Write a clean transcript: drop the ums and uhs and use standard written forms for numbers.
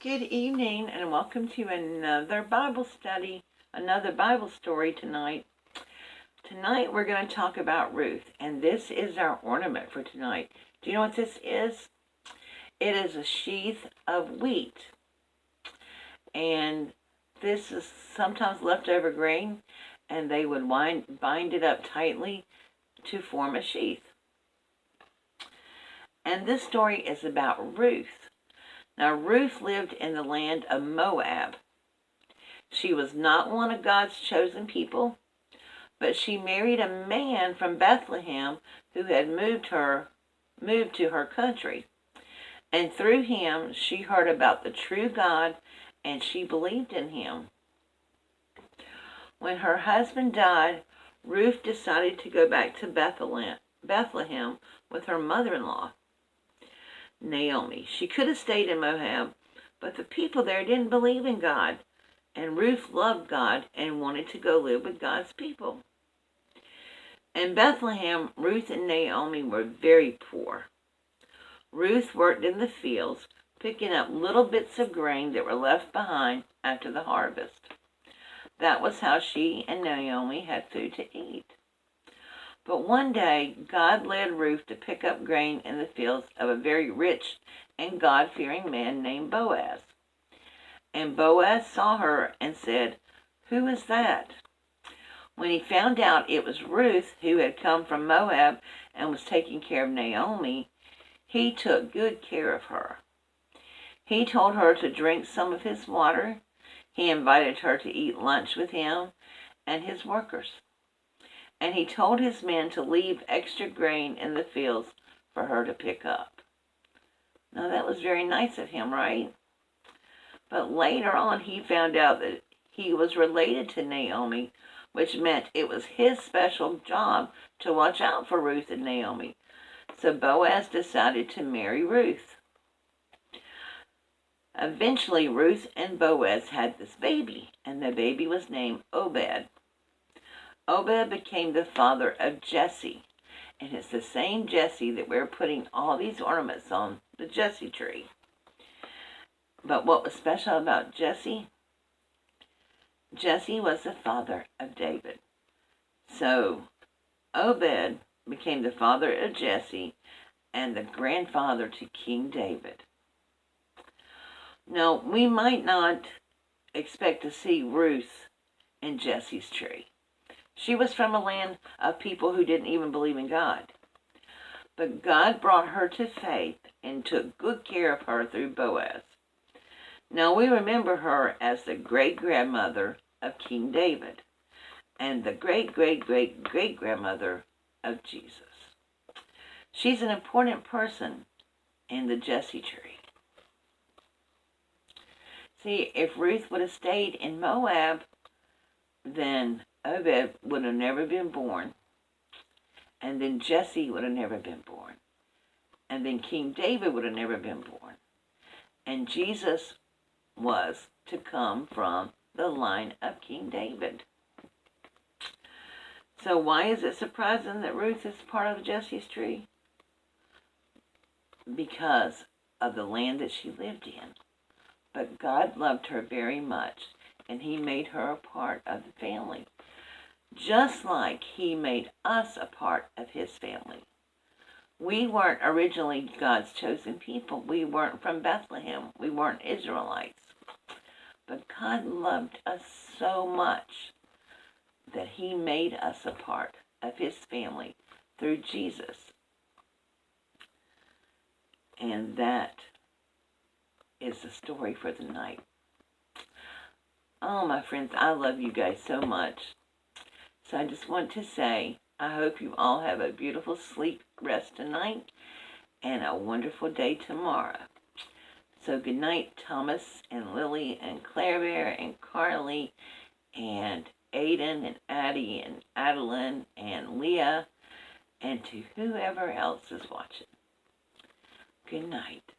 Good evening and welcome to another Bible study, another Bible story tonight. Tonight we're going to talk about Ruth, and this is our ornament for tonight. Do you know what this is? It is a sheath of wheat, and this is sometimes leftover grain, and they would bind it up tightly to form a sheath. And this story is about Ruth. Now, Ruth lived in the land of Moab. She was not one of God's chosen people, but she married a man from Bethlehem who had moved to her country. And through him, she heard about the true God, and she believed in him. When her husband died, Ruth decided to go back to Bethlehem with her mother-in-law, Naomi. She could have stayed in Moab, but the people there didn't believe in God, and Ruth loved God and wanted to go live with God's people. In Bethlehem, Ruth and Naomi were very poor. Ruth worked in the fields, picking up little bits of grain that were left behind after the harvest. That was how she and Naomi had food to eat. But one day, God led Ruth to pick up grain in the fields of a very rich and God-fearing man named Boaz. And Boaz saw her and said, "Who is that?" When he found out it was Ruth who had come from Moab and was taking care of Naomi, he took good care of her. He told her to drink some of his water. He invited her to eat lunch with him and his workers. And he told his men to leave extra grain in the fields for her to pick up. Now that was very nice of him, right? But later on he found out that he was related to Naomi, which meant it was his special job to watch out for Ruth and Naomi. So Boaz decided to marry Ruth. Eventually, Ruth and Boaz had this baby, and the baby was named Obed. Obed became the father of Jesse, and it's the same Jesse that we're putting all these ornaments on the Jesse tree. But what was special about Jesse? Jesse was the father of David. So Obed became the father of Jesse and the grandfather to King David. Now, we might not expect to see Ruth in Jesse's tree. She was from a land of people who didn't even believe in God. But God brought her to faith and took good care of her through Boaz. Now we remember her as the great-grandmother of King David and the great-great-great-great-grandmother of Jesus. She's an important person in the Jesse tree. See, if Ruth would have stayed in Moab, then Obed would have never been born, and then Jesse would have never been born, and then King David would have never been born, and Jesus was to come from the line of King David. So why is it surprising that Ruth is part of Jesse's tree? Because of the land that she lived in. But God loved her very much, and he made her a part of the family, just like he made us a part of his family. We weren't originally God's chosen people. We weren't from Bethlehem. We weren't Israelites. But God loved us so much that he made us a part of his family through Jesus. And that is the story for the night. Oh, my friends, I love you guys so much. So I just want to say, I hope you all have a beautiful sleep rest tonight and a wonderful day tomorrow. So good night, Thomas and Lily and Claire Bear and Carly and Aiden and Addie and Adeline and Leah and to whoever else is watching. Good night.